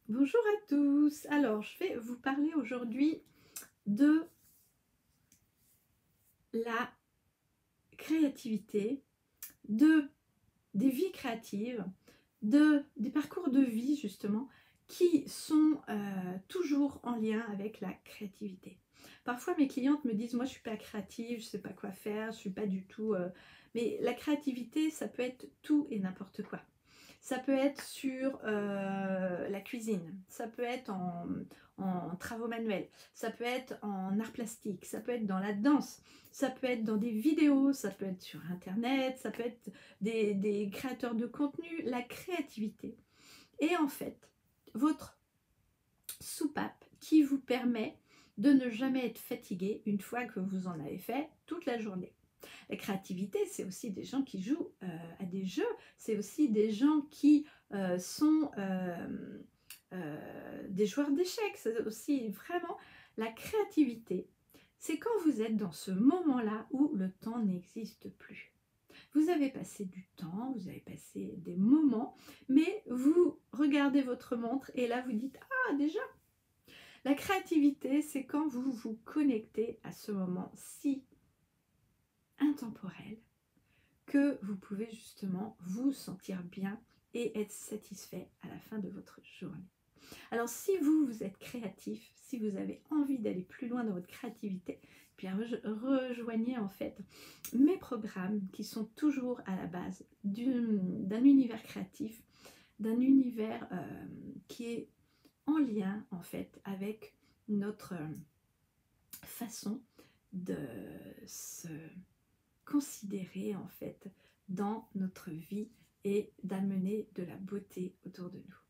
Bonjour à tous. Alors, je vais vous parler aujourd'hui de la créativité, des vies créatives, des parcours de vie justement qui sont toujours en lien avec la créativité. Parfois, mes clientes me disent, moi, je suis pas créative, je sais pas quoi faire, je suis pas du tout. Mais la créativité, ça peut être tout et n'importe quoi. Ça peut être sur la cuisine, ça peut être en travaux manuels, ça peut être en art plastique, ça peut être dans la danse, ça peut être dans des vidéos, ça peut être sur internet, ça peut être des créateurs de contenu, la créativité. Et en fait, votre soupape qui vous permet de ne jamais être fatigué une fois que vous en avez fait toute la journée. La créativité, c'est aussi des gens qui jouent à des jeux, c'est aussi des gens qui sont des joueurs d'échecs, c'est aussi vraiment la créativité. C'est quand vous êtes dans ce moment-là où le temps n'existe plus. Vous avez passé du temps, vous avez passé des moments, mais vous regardez votre montre et là vous dites « Ah, déjà !» La créativité, c'est quand vous vous connectez à ce moment si intemporel que vous pouvez justement vous sentir bien et être satisfait à la fin de votre journée. Alors si vous êtes créatif, si vous avez envie d'aller plus loin dans votre créativité, bien rejoignez en fait mes programmes qui sont toujours à la base d'un univers créatif, d'un univers qui est en lien en fait avec notre façon de se considérer en fait dans notre vie et d'amener de la beauté autour de nous.